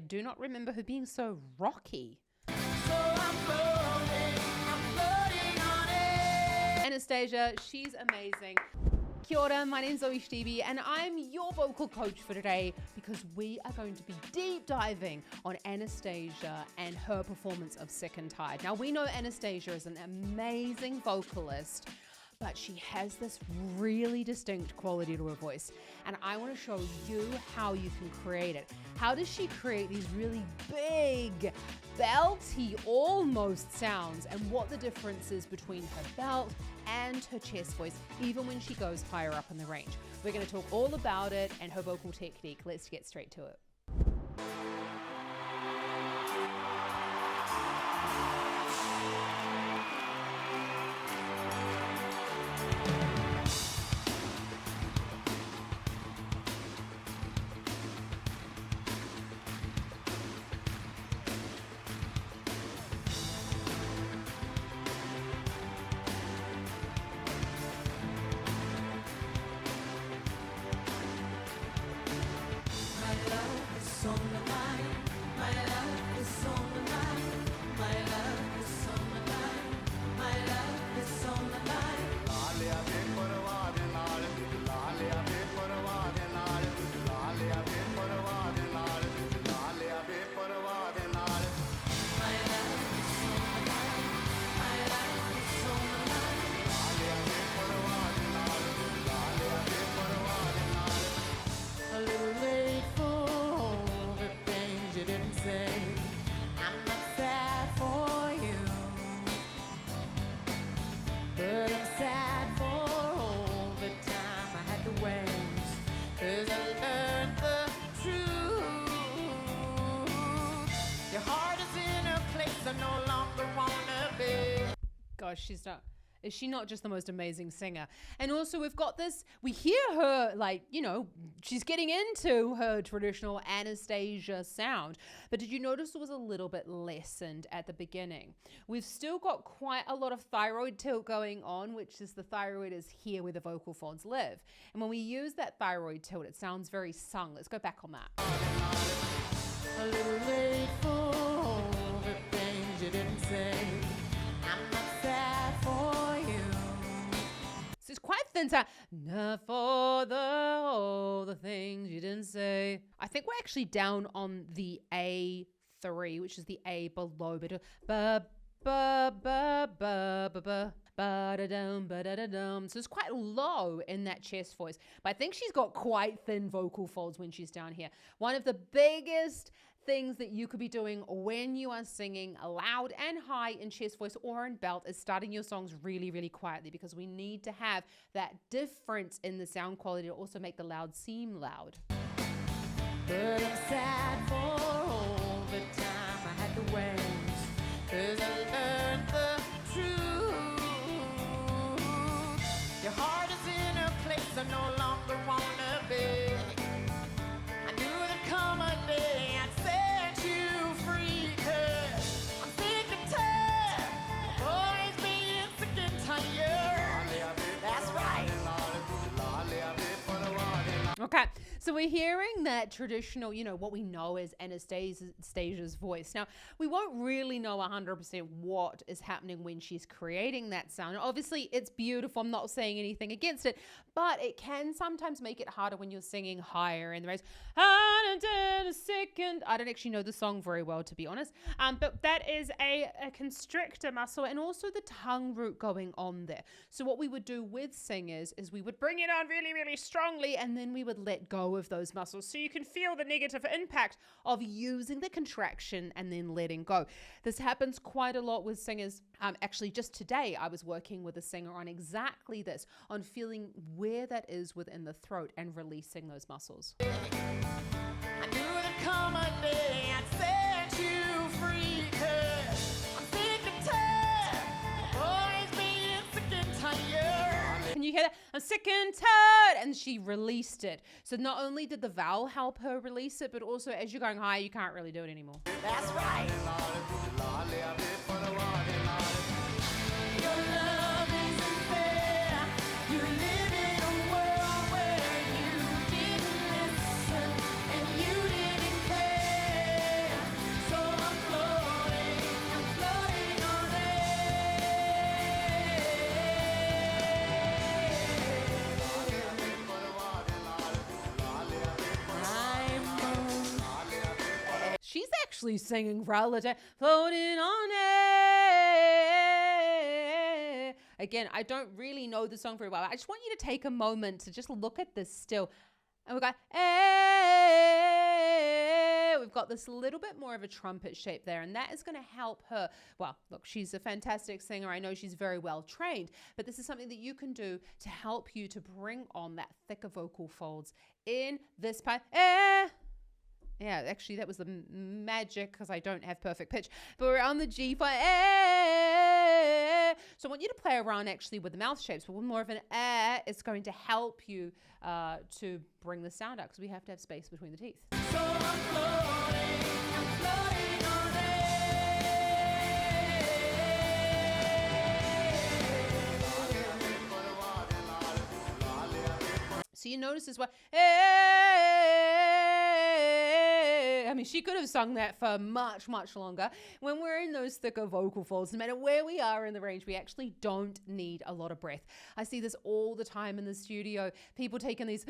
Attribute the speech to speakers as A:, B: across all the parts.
A: do not remember her being so rocky.
B: So I'm floating on it.
A: Anastasia, she's amazing. Kia ora, my name's Zoe Stevie, and I'm your vocal coach for today because we are going to be deep diving on Anastasia and her performance of Sick and Tired. Now, we know Anastasia is an amazing vocalist, but she has this really distinct quality to her voice, and I want to show you how you can create it. How does she create these really big, belty, almost sounds, and what the difference is between her belt and her chest voice, even when she goes higher up in the range. We're going to talk all about it and her vocal technique. Let's get straight to it. Gosh, is she not just the most amazing singer? And also we've got this, we hear her like, you know, she's getting into her traditional Anastasia sound, but did you notice it was a little bit lessened at the beginning? We've still got quite a lot of thyroid tilt going on, which is the thyroid is here where the vocal folds live. And when we use that thyroid tilt, it sounds very sung. Let's go back on that.
B: A little late for all the things you didn't say. I'm not sad for you.
A: So it's quite thin sound. Not for all the things you didn't say. I think we're actually down on the A3, which is the A below. Ba ba ba ba ba ba ba-da-dum, ba-da-da-dum. So it's quite low in that chest voice. But I think she's got quite thin vocal folds when she's down here. One of the biggest things that you could be doing when you are singing loud and high in chest voice or in belt is starting your songs really, really quietly, because we need to have that difference in the sound quality to also make the loud seem loud.
B: But I'm sad for all the time I had to wait, 'cause I learned the truth. Your heart is in a place I no longer wanna be. I knew there'd come a day I'd set you free, 'cause I'm sick and tired of always being sick and tired. That's right.
A: Okay, so we're hearing that traditional, you know, what we know as Anastasia's voice. Now, we won't really know 100% what is happening when she's creating that sound. Obviously, it's beautiful. I'm not saying anything against it, but it can sometimes make it harder when you're singing higher in the range. I don't actually know the song very well, to be honest, but that is a constrictor muscle and also the tongue root going on there. So what we would do with singers is we would bring it on really, really strongly, and then we would let go of those muscles so you can feel the negative impact of using the contraction and then letting go. This happens quite a lot with singers. Actually, just today I was working with a singer on exactly this, on feeling where that is within the throat and releasing those muscles.
B: I knew there'd come a day I'd set you free, 'cause I'm sick and tired of always being sick and tired.
A: Can you hear that? I'm sick and tired. And she released it. So not only did the vowel help her release it, but also as you're going higher, you can't really do it anymore.
B: That's right. Your love isn't fair. You live in a world where you didn't listen and you didn't care.
A: actually singing relative, floating on air. Again, I don't really know the song very well. I just want you to take a moment to just look at this still. And we've got, we've got this little bit more of a trumpet shape there, and that is going to help her. Well, look, she's a fantastic singer. I know she's very well trained, but this is something that you can do to help you to bring on that thicker vocal folds in this part. Yeah, actually, that was the magic because I don't have perfect pitch. But we're on the G flat. So I want you to play around actually with the mouth shapes, but with more of an it's going to help you to bring the sound out because we have to have space between the teeth.
B: So I'm floating on air.
A: So you notice as well. I mean, she could have sung that for much, much longer. When we're in those thicker vocal folds, no matter where we are in the range, we actually don't need a lot of breath. I see this all the time in the studio. People taking these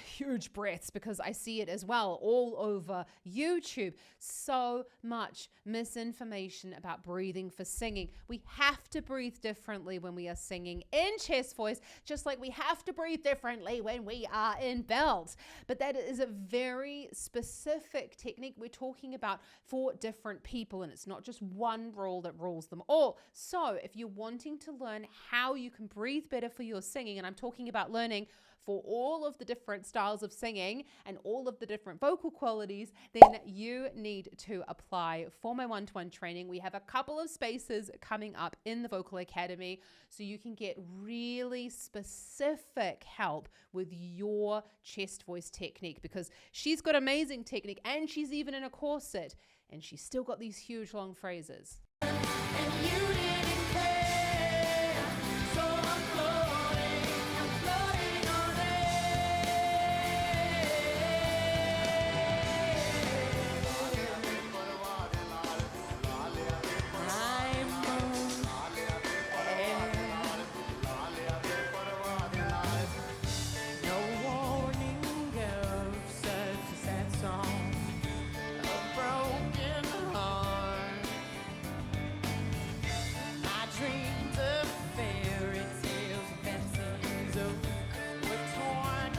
A: huge breaths because I see it as well all over YouTube. So much misinformation about breathing for singing. We have to breathe differently when we are singing in chest voice, just like we have to breathe differently when we are in belts. But that is a very specific technique we're talking about for different people, and it's not just one rule that rules them all. So if you're wanting to learn how you can breathe better for your singing, and I'm talking about learning for all of the different styles of singing and all of the different vocal qualities, then you need to apply for my one-to-one training. We have a couple of spaces coming up in the Vocal Academy so you can get really specific help with your chest voice technique, because she's got amazing technique and she's even in a corset and she's still got these huge long phrases.
B: And you didn't care, so I'm floating on no warning of such a sad song, a broken heart. My dreams of fairy tales, fantasies of were torn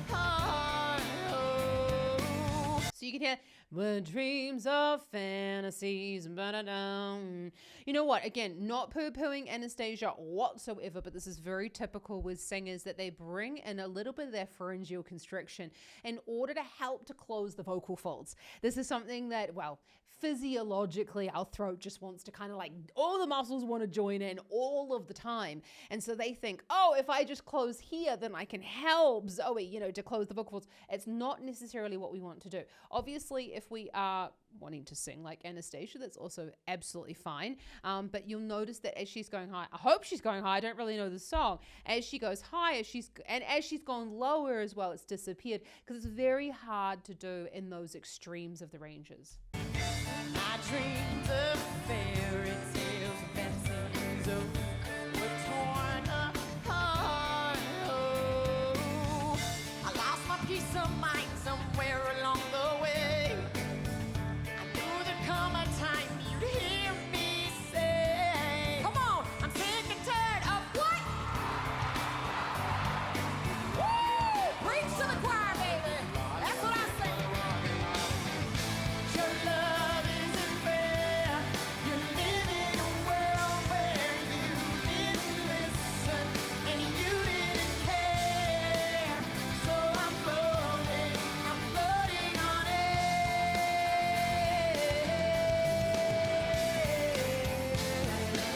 B: apart. Oh.
A: So you can hear the dreams of fantasies. Ba-da-dum. You know what? Again, not poo-pooing Anastasia whatsoever, but this is very typical with singers that they bring in a little bit of their pharyngeal constriction in order to help to close the vocal folds. This is something that, well, physiologically, our throat just wants to kind of like, all the muscles want to join in all of the time. And so they think, oh, if I just close here, then I can help Zoe, to close the vocal folds. It's not necessarily what we want to do. Obviously, if we are wanting to sing like Anastasia, that's also absolutely fine. But you'll notice that as she's going high, I hope she's going high, I don't really know the song. As she goes higher, as she's gone lower as well, it's disappeared, because it's very hard to do in those extremes of the ranges.
B: My dreams of fairy tales, fantasies of were torn apart. Oh, I lost my peace of mind somewhere along the way. I knew there'd come a time you'd hear me say, come on, I'm sick and tired of what? Woo! Preach to the choir, baby. That's what I say. Your love isn't fair. You live in a world where you didn't listen and you didn't care. So I'm floating on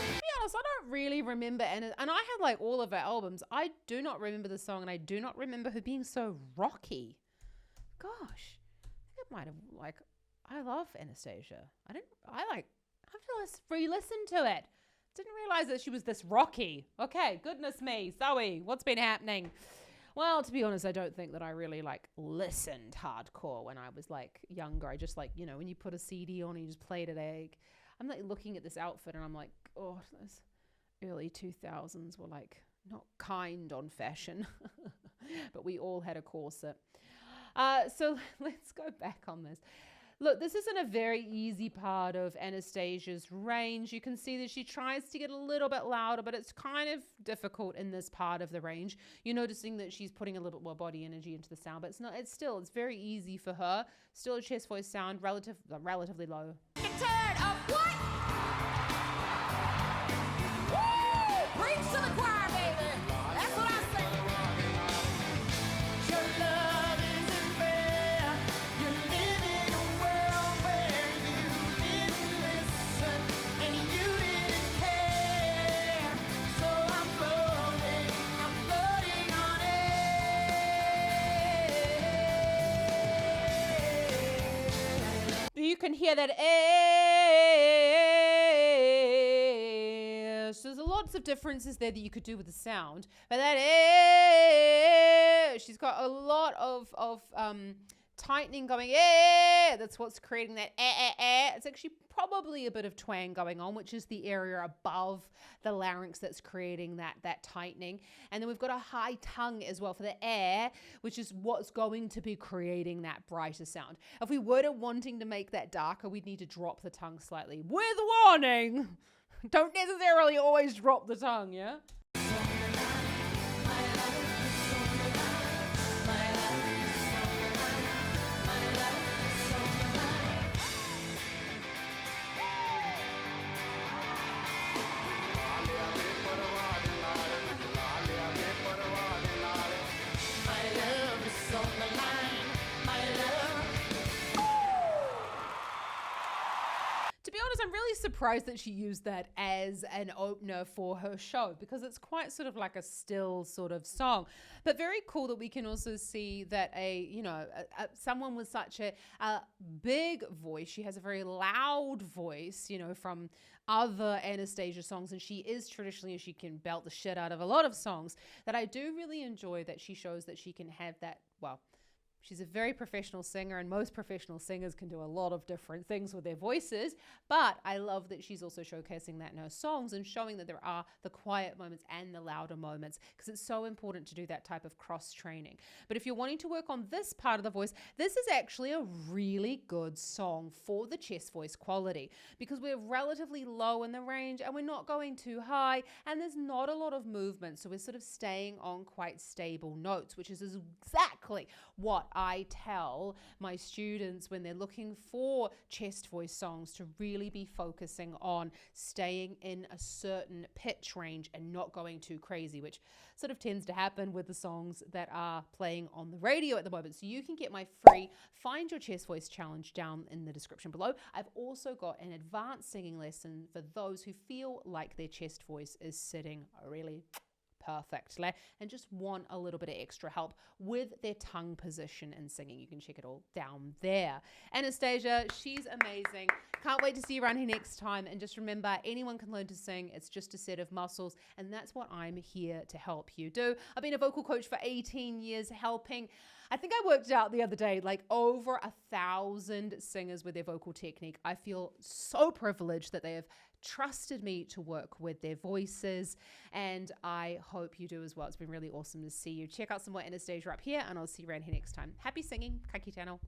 A: To be honest, I don't really remember, and I have like all of her albums. I do not remember the song, and I do not remember her being so rocky. Gosh, I think I might have I love Anastasia. I have to re-listen to it. Didn't realize that she was this rocky. Okay, goodness me, Zoe, what's been happening? Well, to be honest, I don't think that I really listened hardcore when I was younger. I just when you put a CD on and you just played it. I'm looking at this outfit and I'm like, oh, those early 2000s were not kind on fashion, but we all had a corset. So let's go back on this. Look, this isn't a very easy part of Anastasia's range. You can see that she tries to get a little bit louder, but it's kind of difficult in this part of the range. You're noticing that she's putting a little bit more body energy into the sound, but it's very easy for her. Still a chest voice sound, relatively low.
B: Tired of what? Woo! Preach to the choir, baby. That's what I say. Your love isn't fair. You live in a world where you didn't listen and you didn't care. So I'm floating on air.
A: You can hear that so there's lots of differences there that you could do with the sound, but that she's got a lot of tightening going. That's what's creating that. It's actually probably a bit of twang going on, which is the area above the larynx that's creating that tightening. And then we've got a high tongue as well for the air, which is what's going to be creating that brighter sound. If we were wanting to make that darker, we'd need to drop the tongue slightly. With warning, don't necessarily always drop the tongue, yeah? To be honest, I'm really surprised that she used that as an opener for her show, because it's quite sort of like a still sort of song, but very cool that we can also see that someone with such a big voice, she has a very loud voice, from other Anastasia songs, and she is traditionally, she can belt the shit out of a lot of songs, that I do really enjoy that she shows that she can have that, she's a very professional singer, and most professional singers can do a lot of different things with their voices. But I love that she's also showcasing that in her songs and showing that there are the quiet moments and the louder moments, because it's so important to do that type of cross training. But if you're wanting to work on this part of the voice, this is actually a really good song for the chest voice quality, because we're relatively low in the range and we're not going too high, and there's not a lot of movement. So we're sort of staying on quite stable notes, which is exactly what I tell my students when they're looking for chest voice songs, to really be focusing on staying in a certain pitch range and not going too crazy, which sort of tends to happen with the songs that are playing on the radio at the moment. So you can get my free Find Your Chest Voice challenge down in the description below. I've also got an advanced singing lesson for those who feel like their chest voice is sitting really perfectly and just want a little bit of extra help with their tongue position and singing. You can check it all down there. Anastasia, she's amazing. Can't wait to see you around here next time. And just remember, anyone can learn to sing. It's just a set of muscles, and that's what I'm here to help you do. I've been a vocal coach for 18 years, helping, I think I worked out the other day, like over 1,000 singers with their vocal technique. I feel so privileged that they have trusted me to work with their voices, and I hope you do as well. It's been really awesome to see you. Check out some more Anastasia up here, and I'll see you around here next time. Happy singing. Ka kite anō.